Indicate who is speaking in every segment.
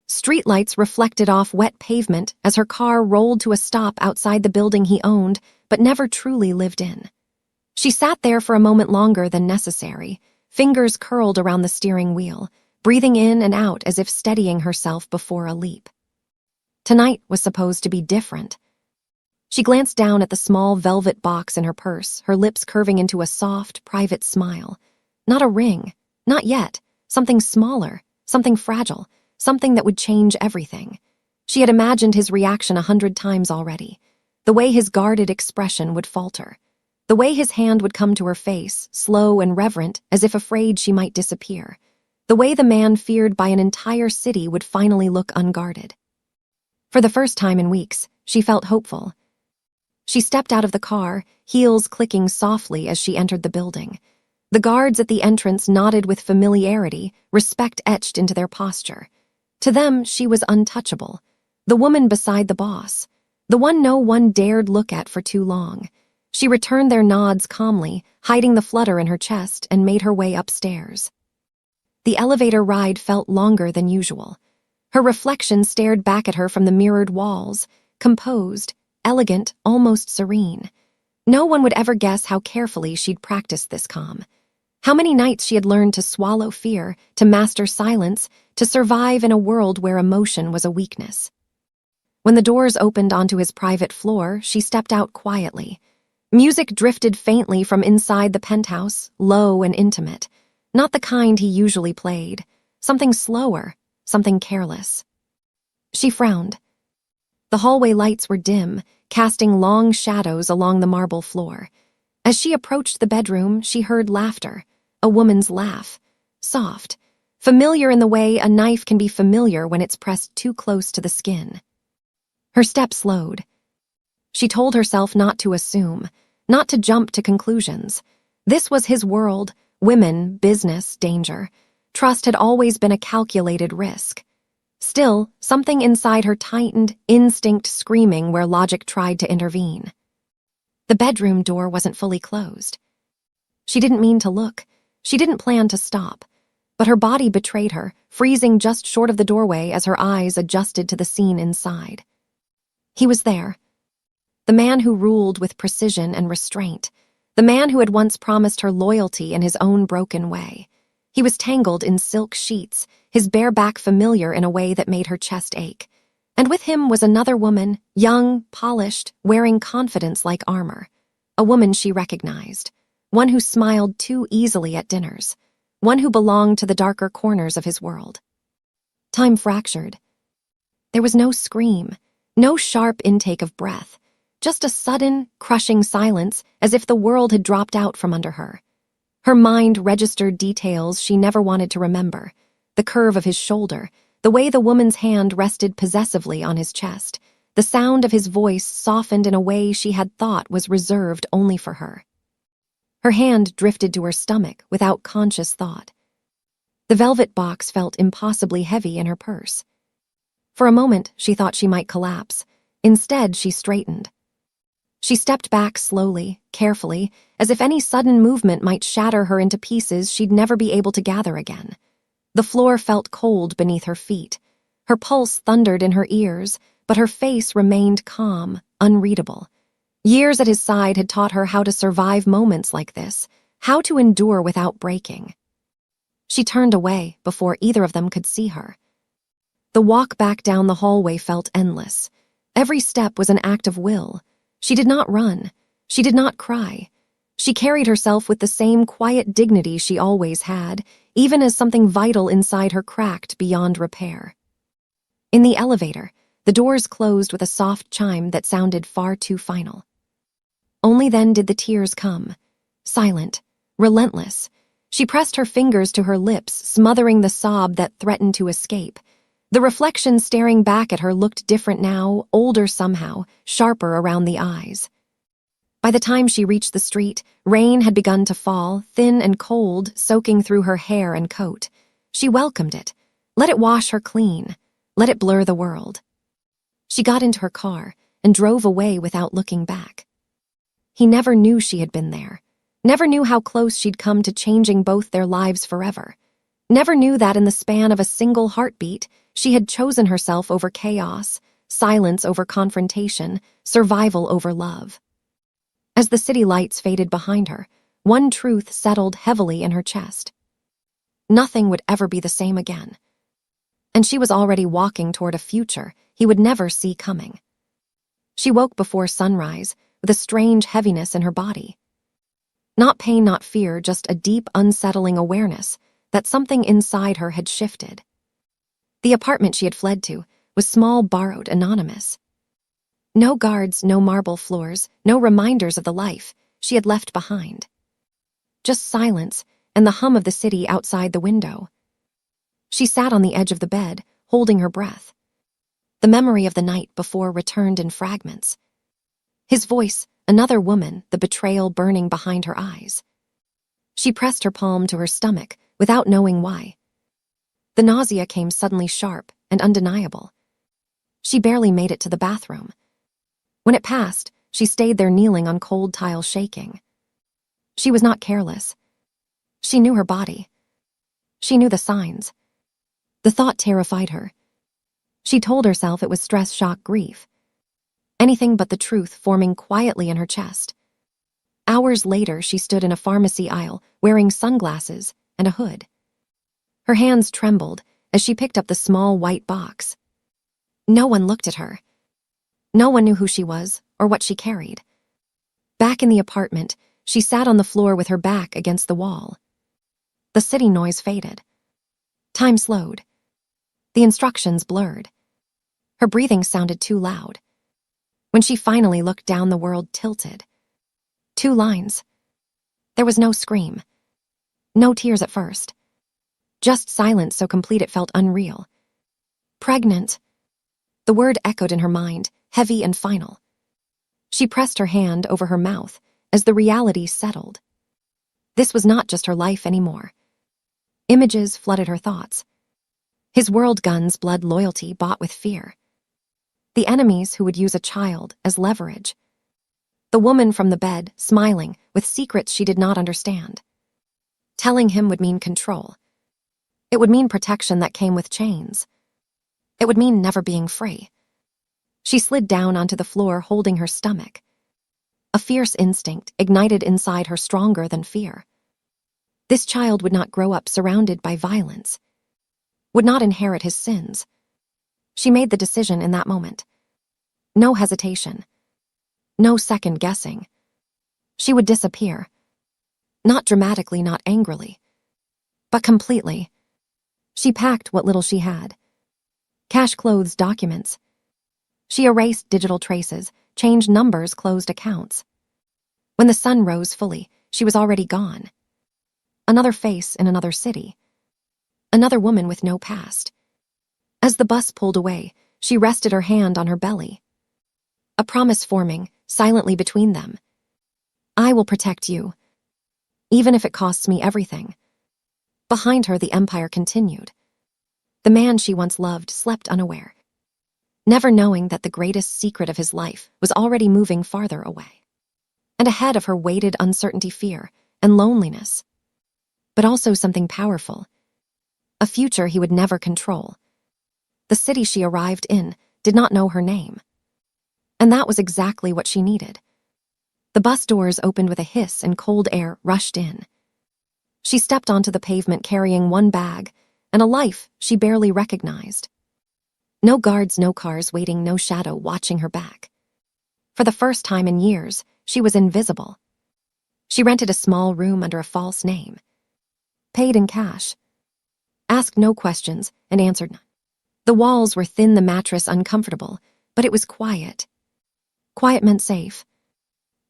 Speaker 1: Streetlights reflected off wet pavement as her car rolled to a stop outside the building he owned but never truly lived in. She sat there for a moment longer than necessary, fingers curled around the steering wheel, breathing in and out as if steadying herself before a leap. Tonight was supposed to be different. She glanced down at the small velvet box in her purse, her lips curving into a soft, private smile. Not a ring, not yet. Something smaller, something fragile, something that would change everything. She had imagined his reaction 100 times already. The way his guarded expression would falter. The way his hand would come to her face, slow and reverent, as if afraid she might disappear. The way the man feared by an entire city would finally look unguarded. For the first time in weeks, she felt hopeful. She stepped out of the car, heels clicking softly as she entered the building. The guards at the entrance nodded with familiarity, respect etched into their posture. To them, she was untouchable. The woman beside the boss. The one no one dared look at for too long. She returned their nods calmly, hiding the flutter in her chest, and made her way upstairs. The elevator ride felt longer than usual. Her reflection stared back at her from the mirrored walls, composed, elegant, almost serene. No one would ever guess how carefully she'd practiced this calm. How many nights she had learned to swallow fear, to master silence, to survive in a world where emotion was a weakness. When the doors opened onto his private floor, she stepped out quietly. Music drifted faintly from inside the penthouse, low and intimate. Not the kind he usually played. Something slower, something careless. She frowned. The hallway lights were dim, casting long shadows along the marble floor. As she approached the bedroom, she heard laughter, a woman's laugh, soft, familiar in the way a knife can be familiar when it's pressed too close to the skin. Her step slowed. She told herself not to assume, not to jump to conclusions. This was his world, women, business, danger. Trust had always been a calculated risk. Still, something inside her tightened, instinct screaming where logic tried to intervene. The bedroom door wasn't fully closed. She didn't mean to look. She didn't plan to stop. But her body betrayed her, freezing just short of the doorway as her eyes adjusted to the scene inside. He was there. The man who ruled with precision and restraint. The man who had once promised her loyalty in his own broken way. He was tangled in silk sheets, his bare back familiar in a way that made her chest ache. And with him was another woman, young, polished, wearing confidence like armor. A woman she recognized. One who smiled too easily at dinners. One who belonged to the darker corners of his world. Time fractured. There was no scream, no sharp intake of breath, just a sudden, crushing silence as if the world had dropped out from under her. Her mind registered details she never wanted to remember. The curve of his shoulder, the way the woman's hand rested possessively on his chest, the sound of his voice softened in a way she had thought was reserved only for her. Her hand drifted to her stomach without conscious thought. The velvet box felt impossibly heavy in her purse. For a moment, she thought she might collapse. Instead, she straightened. She stepped back slowly, carefully, as if any sudden movement might shatter her into pieces she'd never be able to gather again. The floor felt cold beneath her feet. Her pulse thundered in her ears, but her face remained calm, unreadable. Years at his side had taught her how to survive moments like this, how to endure without breaking. She turned away before either of them could see her. The walk back down the hallway felt endless. Every step was an act of will. She did not run. She did not cry. She carried herself with the same quiet dignity she always had, even as something vital inside her cracked beyond repair. In the elevator, the doors closed with a soft chime that sounded far too final. Only then did the tears come. Silent, relentless. She pressed her fingers to her lips, smothering the sob that threatened to escape. The reflection staring back at her looked different now, older somehow, sharper around the eyes. By the time she reached the street, rain had begun to fall, thin and cold, soaking through her hair and coat. She welcomed it. Let it wash her clean. Let it blur the world. She got into her car and drove away without looking back. He never knew she had been there. Never knew how close she'd come to changing both their lives forever. Never knew that in the span of a single heartbeat, She had chosen herself over chaos, silence over confrontation, survival over love. As the city lights faded behind her, one truth settled heavily in her chest. Nothing would ever be the same again. And she was already walking toward a future he would never see coming. She woke before sunrise with a strange heaviness in her body. Not pain, not fear, just a deep, unsettling awareness that something inside her had shifted. The apartment she had fled to was small, borrowed, anonymous. No guards, no marble floors, no reminders of the life she had left behind. Just silence and the hum of the city outside the window. She sat on the edge of the bed, holding her breath. The memory of the night before returned in fragments. His voice, another woman, the betrayal burning behind her eyes. She pressed her palm to her stomach without knowing why. The nausea came suddenly sharp and undeniable. She barely made it to the bathroom. When it passed, she stayed there kneeling on cold tile, shaking. She was not careless. She knew her body. She knew the signs. The thought terrified her. She told herself it was stress, shock, grief. Anything but the truth forming quietly in her chest. Hours later, she stood in a pharmacy aisle, wearing sunglasses and a hood. Her hands trembled as she picked up the small white box. No one looked at her. No one knew who she was or what she carried. Back in the apartment, she sat on the floor with her back against the wall. The city noise faded. Time slowed. The instructions blurred. Her breathing sounded too loud. When she finally looked down, the world tilted. 2 lines. There was no scream. No tears at first. Just silence so complete it felt unreal. Pregnant. The word echoed in her mind, heavy and final. She pressed her hand over her mouth as the reality settled. This was not just her life anymore. Images flooded her thoughts. His world, guns, blood, loyalty bought with fear. The enemies who would use a child as leverage. The woman from the bed, smiling, with secrets she did not understand. Telling him would mean control. It would mean protection that came with chains. It would mean never being free. She slid down onto the floor, holding her stomach. A fierce instinct ignited inside her, stronger than fear. This child would not grow up surrounded by violence. Would not inherit his sins. She made the decision in that moment. No hesitation. No second guessing. She would disappear. Not dramatically, not angrily, but completely. She packed what little she had. Cash, clothes, documents. She erased digital traces, changed numbers, closed accounts. When the sun rose fully, she was already gone. Another face in another city. Another woman with no past. As the bus pulled away, she rested her hand on her belly. A promise forming, silently between them. I will protect you, even if it costs me everything. Behind her, the empire continued. The man she once loved slept unaware, never knowing that the greatest secret of his life was already moving farther away. And ahead of her waited uncertainty, fear, and loneliness. But also something powerful. A future he would never control. The city she arrived in did not know her name. And that was exactly what she needed. The bus doors opened with a hiss and cold air rushed in. She stepped onto the pavement carrying one bag and a life she barely recognized. No guards, no cars waiting, no shadow watching her back. For the first time in years, she was invisible. She rented a small room under a false name. Paid in cash. Asked no questions and answered none. The walls were thin, the mattress uncomfortable, but it was quiet. Quiet meant safe.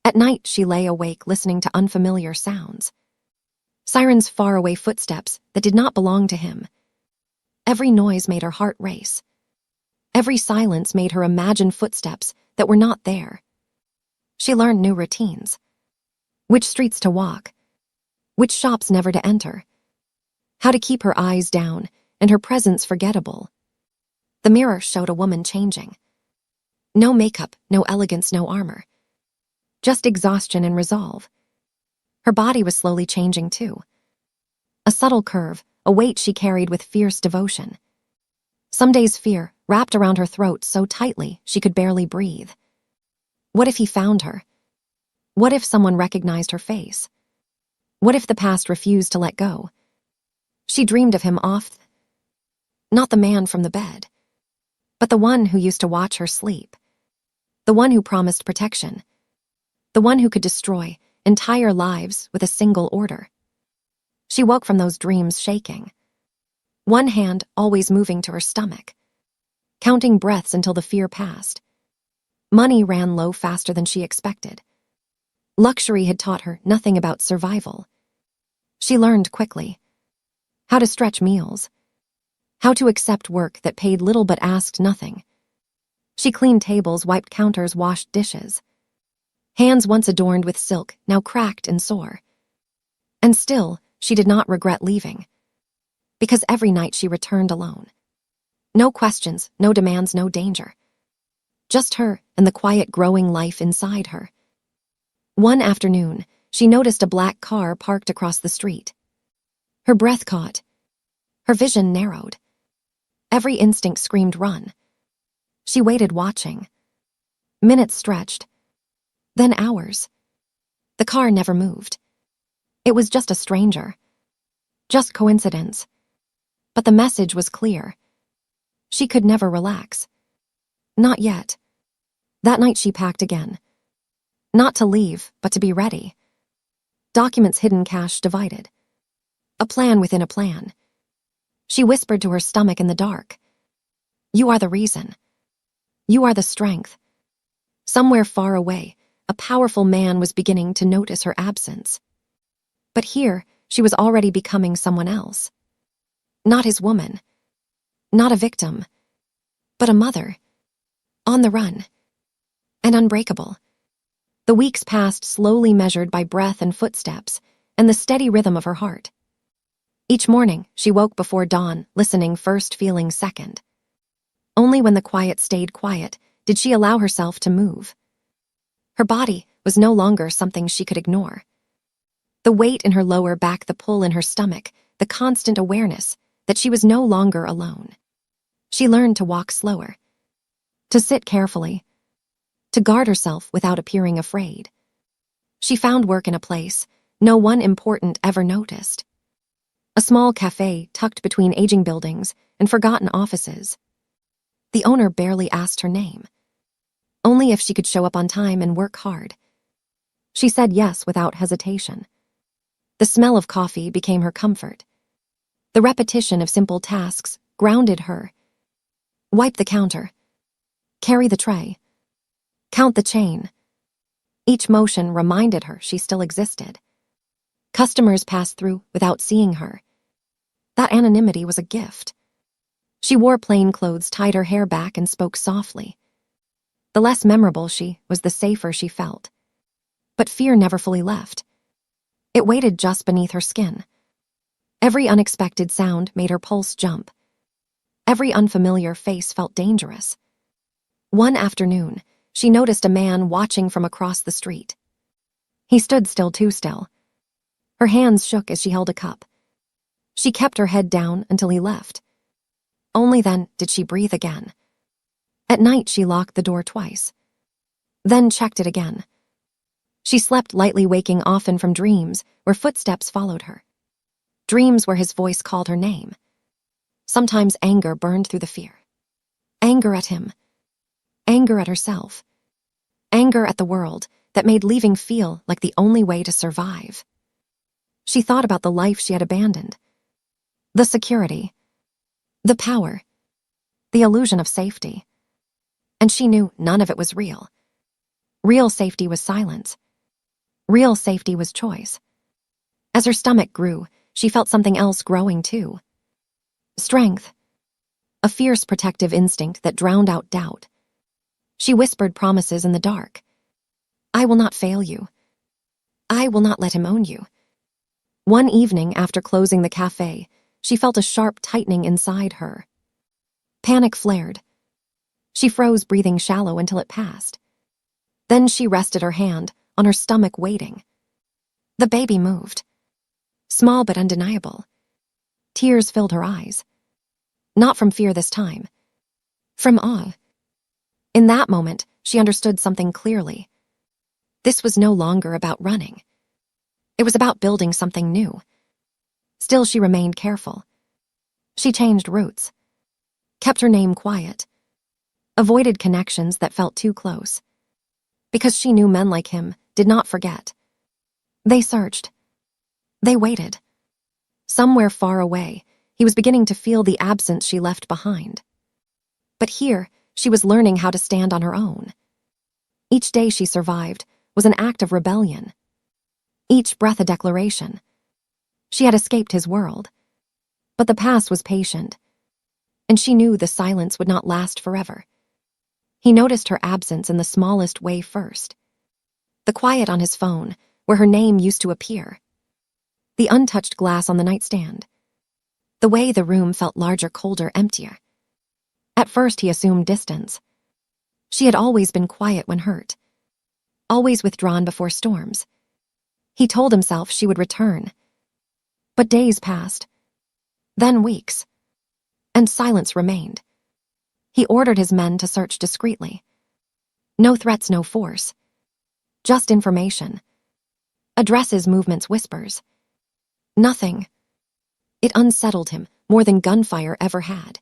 Speaker 1: At night, she lay awake listening to unfamiliar sounds. Sirens, faraway footsteps that did not belong to him. Every noise made her heart race. Every silence made her imagine footsteps that were not there. She learned new routines. Which streets to walk. Which shops never to enter. How to keep her eyes down and her presence forgettable. The mirror showed a woman changing. No makeup, no elegance, no armor. Just exhaustion and resolve. Her body was slowly changing too. A subtle curve, a weight she carried with fierce devotion. Some days fear wrapped around her throat so tightly she could barely breathe. What if he found her? What if someone recognized her face? What if the past refused to let go? She dreamed of him not the man from the bed, but the one who used to watch her sleep, the one who promised protection, the one who could destroy entire lives with a single order. She woke from those dreams shaking, one hand always moving to her stomach, counting breaths until the fear passed. Money ran low faster than she expected. Luxury had taught her nothing about survival. She learned quickly how to stretch meals, how to accept work that paid little but asked nothing. She cleaned tables, wiped counters, washed dishes. Hands once adorned with silk, now cracked and sore. And still, she did not regret leaving. Because every night she returned alone. No questions, no demands, no danger. Just her and the quiet growing life inside her. One afternoon, she noticed a black car parked across the street. Her breath caught. Her vision narrowed. Every instinct screamed run. She waited watching. Minutes stretched. Then hours. The car never moved. It was just a stranger. Just coincidence. But the message was clear. She could never relax. Not yet. That night she packed again. Not to leave, but to be ready. Documents hidden, cash divided. A plan within a plan. She whispered to her stomach in the dark. You are the reason. You are the strength. Somewhere far away, a powerful man was beginning to notice her absence. But here, she was already becoming someone else. Not his woman. Not a victim. But a mother. On the run. And unbreakable. The weeks passed, slowly measured by breath and footsteps, and the steady rhythm of her heart. Each morning, she woke before dawn, listening first, feeling second. Only when the quiet stayed quiet did she allow herself to move. Her body was no longer something she could ignore. The weight in her lower back, the pull in her stomach, the constant awareness that she was no longer alone. She learned to walk slower, to sit carefully, to guard herself without appearing afraid. She found work in a place no one important ever noticed. A small cafe tucked between aging buildings and forgotten offices. The owner barely asked her name. Only if she could show up on time and work hard. She said yes without hesitation. The smell of coffee became her comfort. The repetition of simple tasks grounded her. Wipe the counter. Carry the tray. Count the chain. Each motion reminded her she still existed. Customers passed through without seeing her. That anonymity was a gift. She wore plain clothes, tied her hair back, and spoke softly. The less memorable she was, the safer she felt. But fear never fully left. It waited just beneath her skin. Every unexpected sound made her pulse jump. Every unfamiliar face felt dangerous. One afternoon, she noticed a man watching from across the street. He stood still, too still. Her hands shook as she held a cup. She kept her head down until he left. Only then did she breathe again. At night, she locked the door twice. Then checked it again. She slept lightly, waking often from dreams where footsteps followed her. Dreams where his voice called her name. Sometimes anger burned through the fear. Anger at him. Anger at herself. Anger at the world that made leaving feel like the only way to survive. She thought about the life she had abandoned. The security. The power. The illusion of safety. And she knew none of it was real. Real safety was silence. Real safety was choice. As her stomach grew, she felt something else growing too. Strength. A fierce protective instinct that drowned out doubt. She whispered promises in the dark. I will not fail you. I will not let him own you. One evening after closing the cafe, she felt a sharp tightening inside her. Panic flared. She froze, breathing shallow until it passed. Then she rested her hand on her stomach, waiting. The baby moved. Small but undeniable. Tears filled her eyes. Not from fear this time. From awe. In that moment, she understood something clearly. This was no longer about running. It was about building something new. Still, she remained careful. She changed routes, kept her name quiet, avoided connections that felt too close. Because she knew men like him did not forget. They searched. They waited. Somewhere far away, he was beginning to feel the absence she left behind. But here, she was learning how to stand on her own. Each day she survived was an act of rebellion. Each breath a declaration. She had escaped his world. But the past was patient, and she knew the silence would not last forever. He noticed her absence in the smallest way first. The quiet on his phone, where her name used to appear. The untouched glass on the nightstand. The way the room felt larger, colder, emptier. At first he assumed distance. She had always been quiet when hurt. Always withdrawn before storms. He told himself she would return. But days passed. Then weeks. And silence remained. He ordered his men to search discreetly. No threats, no force. Just information. Addresses, movements, whispers. Nothing. It unsettled him more than gunfire ever had.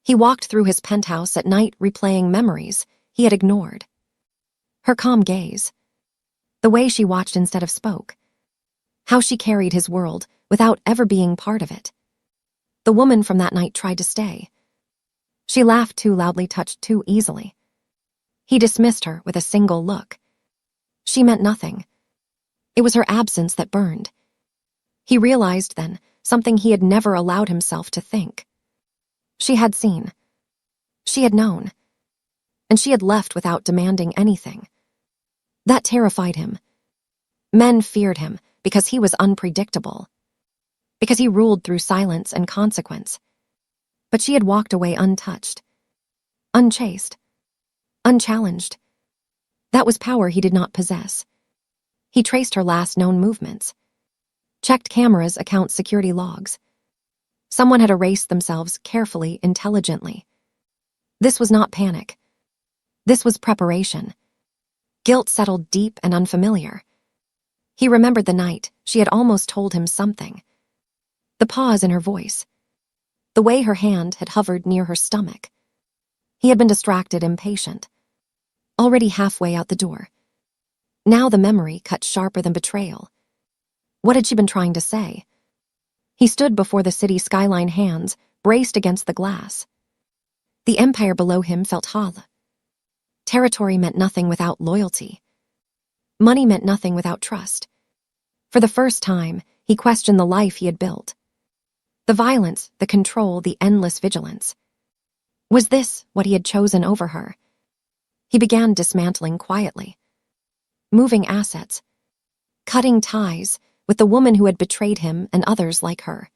Speaker 1: He walked through his penthouse at night replaying memories he had ignored. Her calm gaze. The way she watched instead of spoke. How she carried his world without ever being part of it. The woman from that night tried to stay. She laughed too loudly, touched too easily. He dismissed her with a single look. She meant nothing. It was her absence that burned. He realized then something he had never allowed himself to think. She had seen. She had known. And she had left without demanding anything. That terrified him. Men feared him because he was unpredictable. Because he ruled through silence and consequence. But she had walked away untouched. Unchased. Unchallenged. That was power he did not possess. He traced her last known movements. Checked cameras, accounts, security logs. Someone had erased themselves carefully, intelligently. This was not panic. This was preparation. Guilt settled deep and unfamiliar. He remembered the night she had almost told him something. The pause in her voice. The way her hand had hovered near her stomach. He had been distracted, impatient. Already halfway out the door. Now the memory cut sharper than betrayal. What had she been trying to say? He stood before the city skyline, hands braced against the glass. The empire below him felt hollow. Territory meant nothing without loyalty. Money meant nothing without trust. For the first time, he questioned the life he had built. The violence, the control, the endless vigilance. Was this what he had chosen over her? He began dismantling quietly. Moving assets. Cutting ties with the woman who had betrayed him and others like her.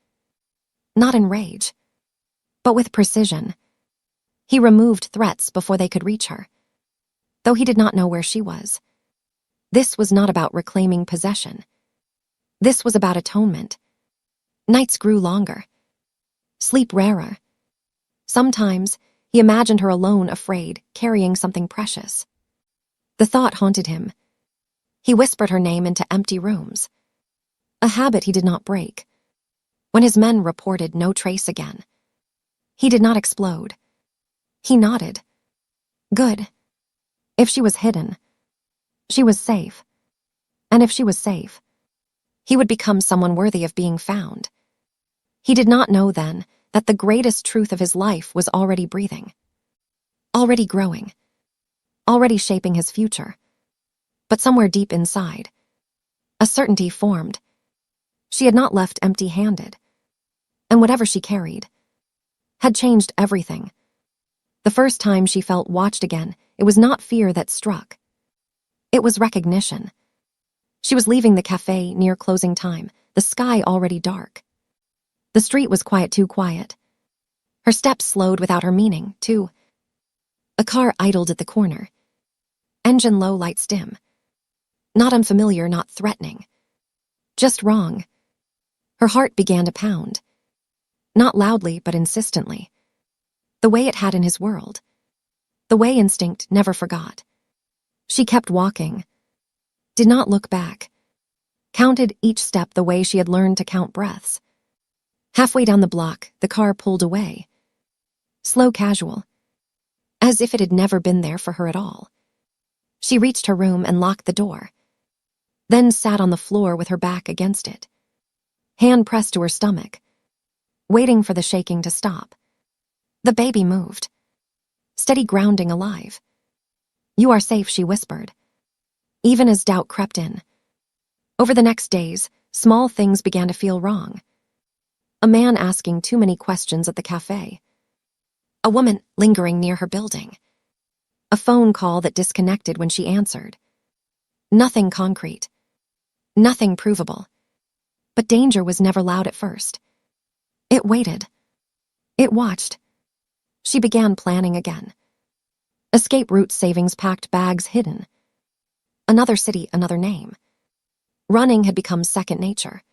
Speaker 1: Not in rage, but with precision. He removed threats before they could reach her. Though he did not know where she was. This was not about reclaiming possession. This was about atonement. Nights grew longer. Sleep rarer. Sometimes, he imagined her alone, afraid, carrying something precious. The thought haunted him. He whispered her name into empty rooms. A habit he did not break. When his men reported no trace again. He did not explode. He nodded. Good. If she was hidden, she was safe. And if she was safe, he would become someone worthy of being found. He did not know then that the greatest truth of his life was already breathing. Already growing. Already shaping his future. But somewhere deep inside, a certainty formed. She had not left empty-handed. And whatever she carried had changed everything. The first time she felt watched again, it was not fear that struck. It was recognition. She was leaving the cafe near closing time, the sky already dark. The street was quiet, too quiet. Her steps slowed without her meaning, too. A car idled at the corner. Engine low, lights dim. Not unfamiliar, not threatening. Just wrong. Her heart began to pound. Not loudly, but insistently. The way it had in his world. The way instinct never forgot. She kept walking. Did not look back. Counted each step the way she had learned to count breaths. Halfway down the block, the car pulled away. Slow, casual. As if it had never been there for her at all. She reached her room and locked the door. Then sat on the floor with her back against it. Hand pressed to her stomach. Waiting for the shaking to stop. The baby moved. Steady grounding alive. "You are safe," she whispered. Even as doubt crept in. Over the next days, small things began to feel wrong. A man asking too many questions at the cafe. A woman lingering near her building. A phone call that disconnected when she answered. Nothing concrete. Nothing provable. But danger was never loud at first. It waited. It watched. She began planning again. Escape route, savings, packed bags hidden. Another city, another name. Running had become second nature.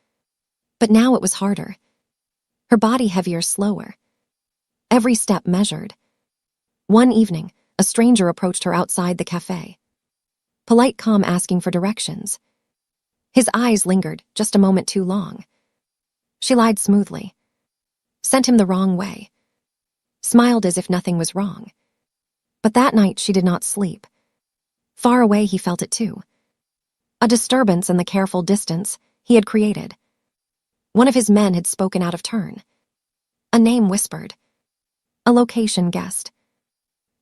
Speaker 1: But now it was harder. Her body heavier, slower. Every step measured. One evening, a stranger approached her outside the cafe. Polite, calm, asking for directions. His eyes lingered just a moment too long. She lied smoothly. Sent him the wrong way. Smiled as if nothing was wrong. But that night she did not sleep. Far away he felt it too. A disturbance in the careful distance he had created. One of his men had spoken out of turn. A name whispered. A location guessed.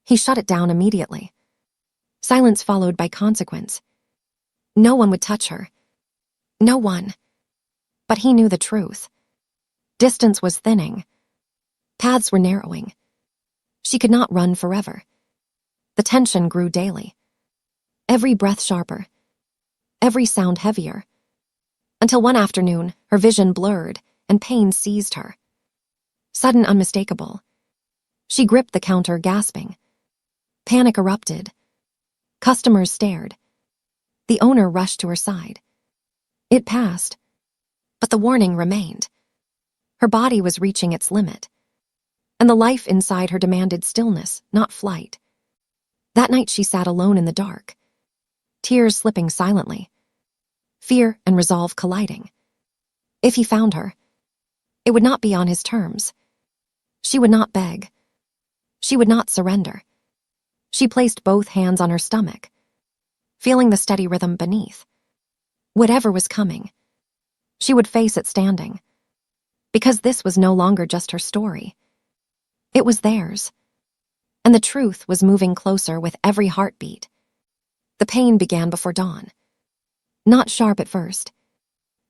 Speaker 1: He shut it down immediately. Silence followed by consequence. No one would touch her. No one. But he knew the truth. Distance was thinning. Paths were narrowing. She could not run forever. The tension grew daily. Every breath sharper. Every sound heavier. Until one afternoon, her vision blurred and pain seized her. Sudden, unmistakable. She gripped the counter, gasping. Panic erupted. Customers stared. The owner rushed to her side. It passed. But the warning remained. Her body was reaching its limit. And the life inside her demanded stillness, not flight. That night she sat alone in the dark. Tears slipping silently. Fear and resolve colliding. If he found her, it would not be on his terms. She would not beg. She would not surrender. She placed both hands on her stomach, feeling the steady rhythm beneath. Whatever was coming, she would face it standing. Because this was no longer just her story. It was theirs. And the truth was moving closer with every heartbeat. The pain began before dawn. Not sharp at first.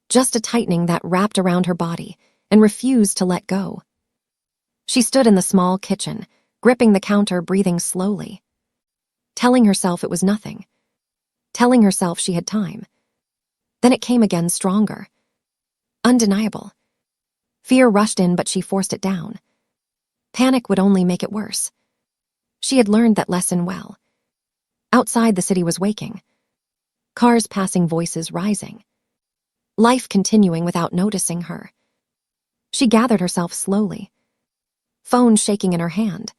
Speaker 1: Just a tightening that wrapped around her body and refused to let go. She stood in the small kitchen, gripping the counter, breathing slowly. Telling herself it was nothing. Telling herself she had time. Then it came again, stronger. Undeniable. Fear rushed in, but she forced it down. Panic would only make it worse. She had learned that lesson well. Outside, the city was waking. Cars passing, voices rising. Life continuing without noticing her. She gathered herself slowly. Phone shaking in her hand.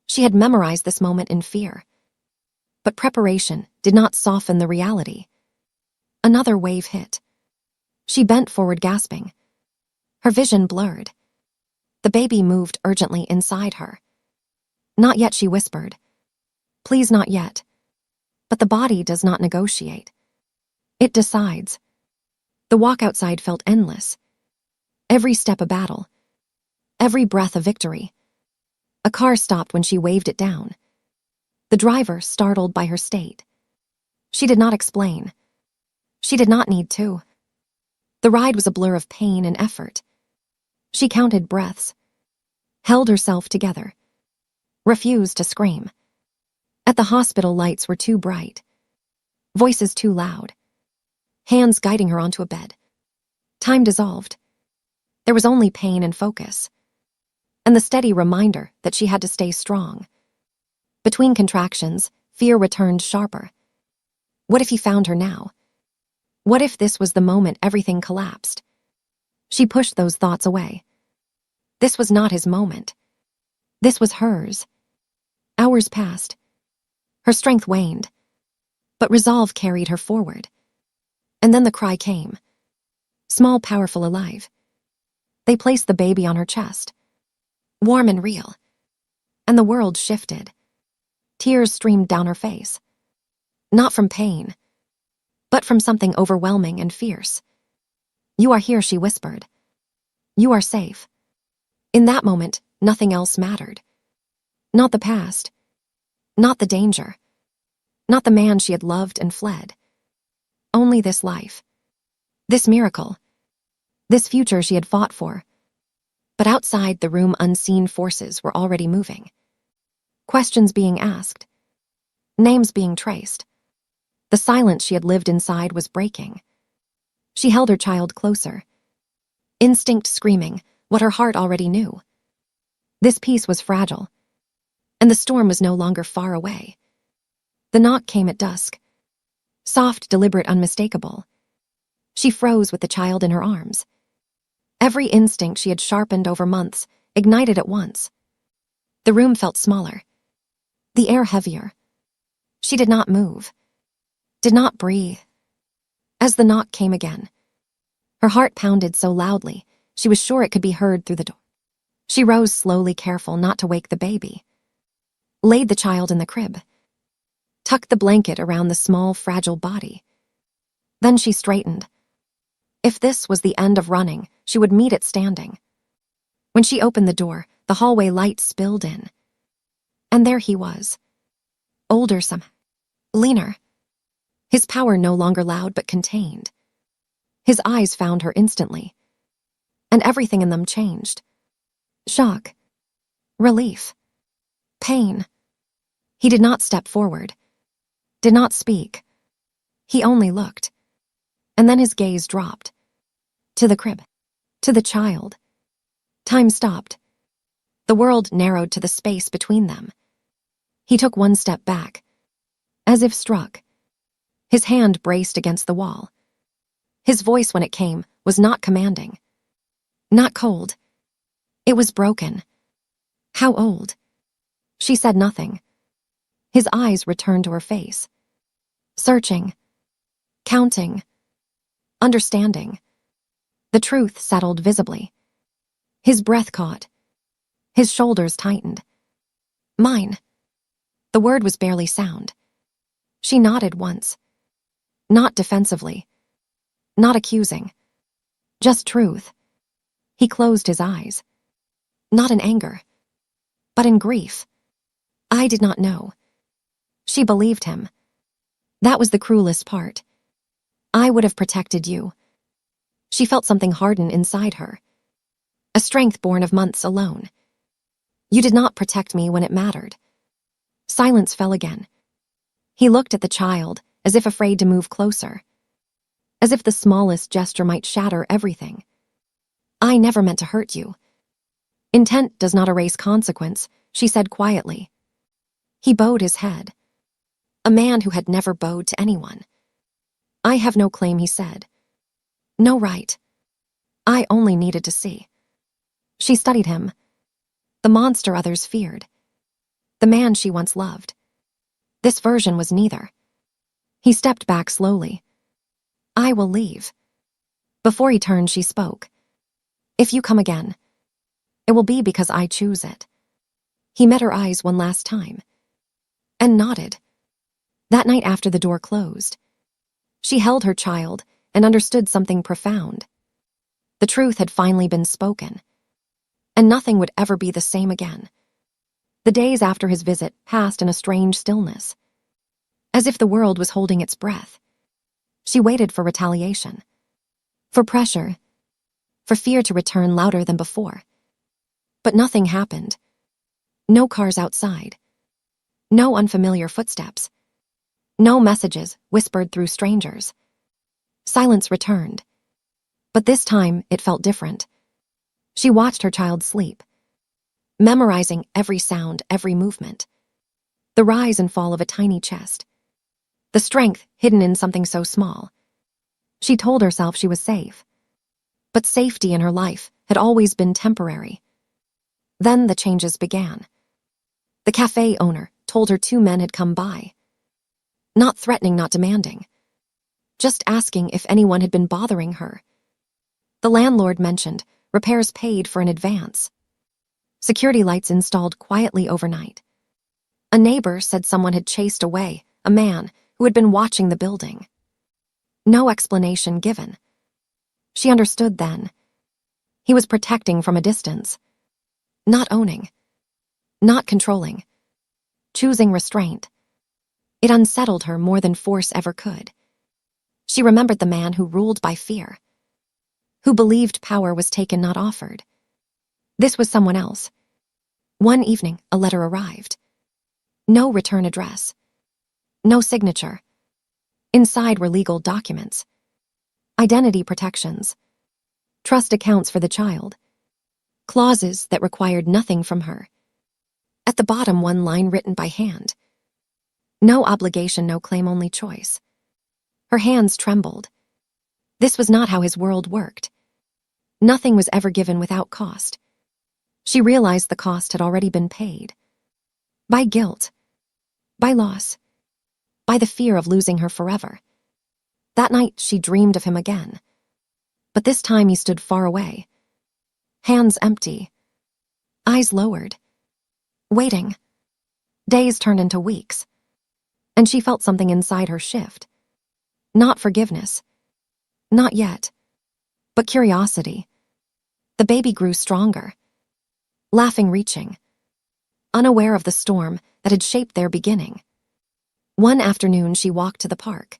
Speaker 1: She had memorized this moment in fear. But preparation did not soften the reality. Another wave hit. She bent forward, gasping. Her vision blurred. The baby moved urgently inside her. "Not yet," she whispered. "Please, not yet." But the body does not negotiate. It decides. The walk outside felt endless. Every step a battle. Every breath a victory. A car stopped when she waved it down. The driver, startled by her state. She did not explain. She did not need to. The ride was a blur of pain and effort. She counted breaths. Held herself together. Refused to scream. At the hospital, lights were too bright. Voices too loud. Hands guiding her onto a bed. Time dissolved. There was only pain and focus. And the steady reminder that she had to stay strong. Between contractions, fear returned sharper. What if he found her now? What if this was the moment everything collapsed? She pushed those thoughts away. This was not his moment. This was hers. Hours passed. Her strength waned, but resolve carried her forward. And then the cry came. Small, powerful, alive. They placed the baby on her chest. Warm and real. And the world shifted. Tears streamed down her face. Not from pain, but from something overwhelming and fierce. You are here, she whispered. You are safe. In that moment, nothing else mattered. Not the past. Not the danger. Not the man she had loved and fled. Only this life. This miracle. This future she had fought for. But outside the room, unseen forces were already moving. Questions being asked. Names being traced. The silence she had lived inside was breaking. She held her child closer. Instinct screaming what her heart already knew. This peace was fragile, and the storm was no longer far away. The knock came at dusk. Soft, deliberate, unmistakable. She froze with the child in her arms. Every instinct she had sharpened over months ignited at once. The room felt smaller. The air heavier. She did not move. Did not breathe. As the knock came again, her heart pounded so loudly she was sure it could be heard through the door. She rose slowly, careful not to wake the baby. Laid the child in the crib. Tucked the blanket around the small, fragile body. Then she straightened. If this was the end of running, she would meet it standing. When she opened the door, the hallway light spilled in. And there he was. Older somehow. Leaner. His power no longer loud but contained. His eyes found her instantly. And everything in them changed. Shock. Relief. Pain. He did not step forward. Did not speak. He only looked. And then his gaze dropped. To the crib. To the child. Time stopped. The world narrowed to the space between them. He took one step back. As if struck. His hand braced against the wall. His voice, when it came, was not commanding. Not cold. It was broken. How old? She said nothing. His eyes returned to her face. Searching. Counting. Understanding. The truth settled visibly. His breath caught. His shoulders tightened. Mine. The word was barely sound. She nodded once. Not defensively. Not accusing. Just truth. He closed his eyes. Not in anger, but in grief. I did not know. She believed him. That was the cruelest part. I would have protected you. She felt something harden inside her. A strength born of months alone. You did not protect me when it mattered. Silence fell again. He looked at the child, as if afraid to move closer. As if the smallest gesture might shatter everything. I never meant to hurt you. Intent does not erase consequence, she said quietly. He bowed his head. A man who had never bowed to anyone. I have no claim, he said. No right. I only needed to see. She studied him. The monster others feared. The man she once loved. This version was neither. He stepped back slowly. I will leave. Before he turned, she spoke. If you come again, it will be because I choose it. He met her eyes one last time. And nodded. That night after the door closed, she held her child and understood something profound. The truth had finally been spoken. And nothing would ever be the same again. The days after his visit passed in a strange stillness. As if the world was holding its breath. She waited for retaliation. For pressure. For fear to return louder than before. But nothing happened. No cars outside. No unfamiliar footsteps. No messages whispered through strangers. Silence returned. But this time it felt different. She watched her child sleep. Memorizing every sound, every movement. The rise and fall of a tiny chest. The strength hidden in something so small. She told herself she was safe. But safety in her life had always been temporary. Then the changes began. The cafe owner told her 2 men had come by. Not threatening, not demanding. Just asking if anyone had been bothering her. The landlord mentioned repairs paid for in advance. Security lights installed quietly overnight. A neighbor said someone had chased away a man who had been watching the building. No explanation given. She understood then. He was protecting from a distance. Not owning. Not controlling. Choosing restraint. It unsettled her more than force ever could. She remembered the man who ruled by fear. Who believed power was taken, not offered. This was someone else. One evening, a letter arrived. No return address. No signature. Inside were legal documents. Identity protections. Trust accounts for the child. Clauses that required nothing from her. At the bottom, one line written by hand. No obligation, no claim, only choice. Her hands trembled. This was not how his world worked. Nothing was ever given without cost. She realized the cost had already been paid. By guilt. By loss. By the fear of losing her forever. That night, she dreamed of him again. But this time he stood far away. Hands empty. Eyes lowered. Waiting. Days turned into weeks. And she felt something inside her shift. Not forgiveness. Not yet. But curiosity. The baby grew stronger. Laughing, reaching. Unaware of the storm that had shaped their beginning. One afternoon she walked to the park.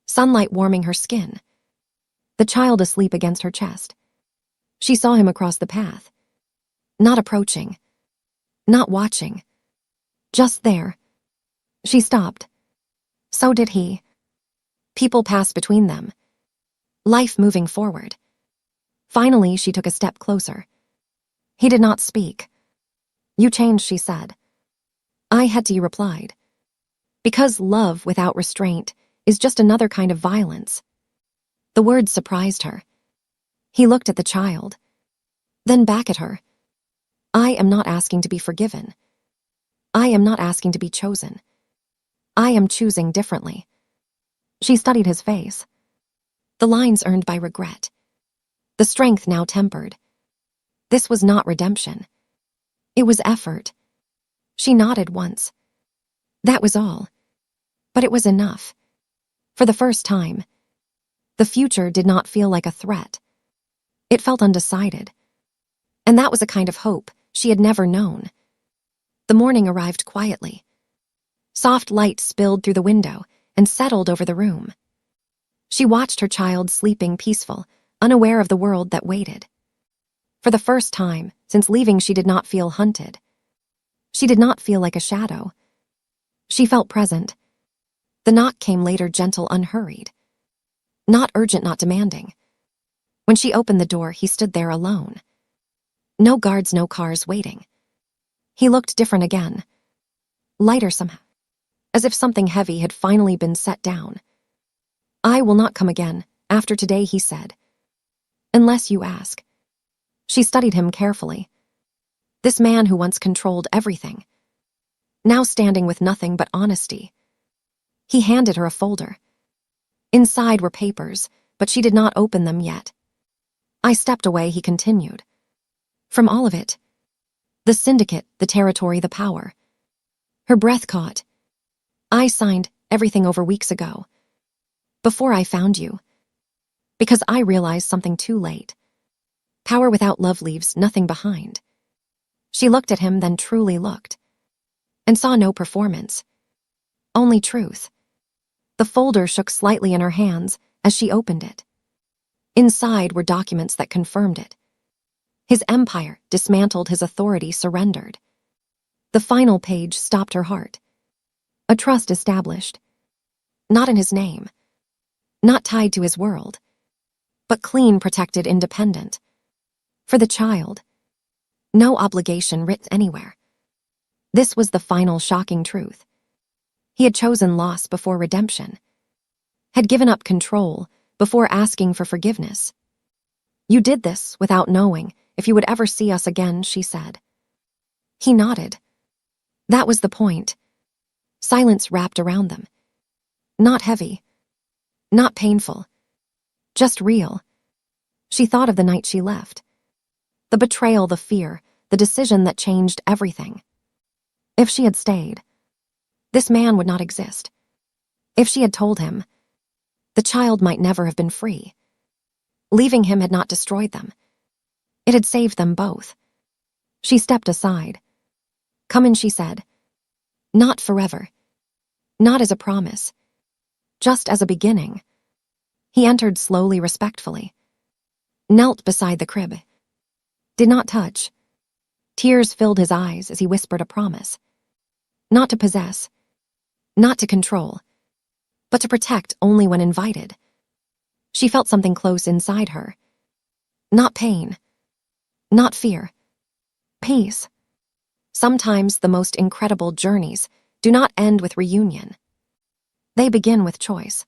Speaker 1: Sunlight warming her skin. The child asleep against her chest. She saw him across the path. Not approaching. Not watching. Just there. She stopped. So did he. People passed between them. Life moving forward. Finally, she took a step closer. He did not speak. You changed, she said. I had to, he replied. Because love without restraint is just another kind of violence. The words surprised her. He looked at the child. Then back at her. I am not asking to be forgiven. I am not asking to be chosen. I am choosing differently. She studied his face. The lines earned by regret. The strength now tempered. This was not redemption. It was effort. She nodded once. That was all. But it was enough. For the first time, the future did not feel like a threat. It felt undecided. And that was a kind of hope she had never known. The morning arrived quietly. Soft light spilled through the window and settled over the room. She watched her child sleeping peaceful, unaware of the world that waited. For the first time since leaving, she did not feel hunted. She did not feel like a shadow. She felt present. The knock came later, gentle, unhurried. Not urgent, not demanding. When she opened the door, he stood there alone. No guards, no cars waiting. He looked different again. Lighter somehow. As if something heavy had finally been set down. I will not come again, after today, he said. Unless you ask. She studied him carefully. This man who once controlled everything. Now standing with nothing but honesty. He handed her a folder. Inside were papers, but she did not open them yet. I stepped away, he continued. From all of it. The syndicate, the territory, the power. Her breath caught. I signed everything over weeks ago. Before I found you. Because I realized something too late. Power without love leaves nothing behind. She looked at him, then truly looked. And saw no performance. Only truth. The folder shook slightly in her hands as she opened it. Inside were documents that confirmed it. His empire dismantled, his authority surrendered. The final page stopped her heart. A trust established. Not in his name. Not tied to his world. But clean, protected, independent. For the child. No obligation written anywhere. This was the final shocking truth. He had chosen loss before redemption. Had given up control before asking for forgiveness. You did this without knowing if you would ever see us again, she said. He nodded. That was the point. Silence wrapped around them. Not heavy. Not painful. Just real. She thought of the night she left. The betrayal, the fear, the decision that changed everything. If she had stayed, this man would not exist. If she had told him, the child might never have been free. Leaving him had not destroyed them. It had saved them both. She stepped aside. Come in, she said. Not forever. Not as a promise. Just as a beginning. He entered slowly, respectfully. Knelt beside the crib. Did not touch. Tears filled his eyes as he whispered a promise. Not to possess. Not to control. But to protect only when invited. She felt something close inside her. Not pain. Not fear. Peace. Sometimes the most incredible journeys do not end with reunion. They begin with choice.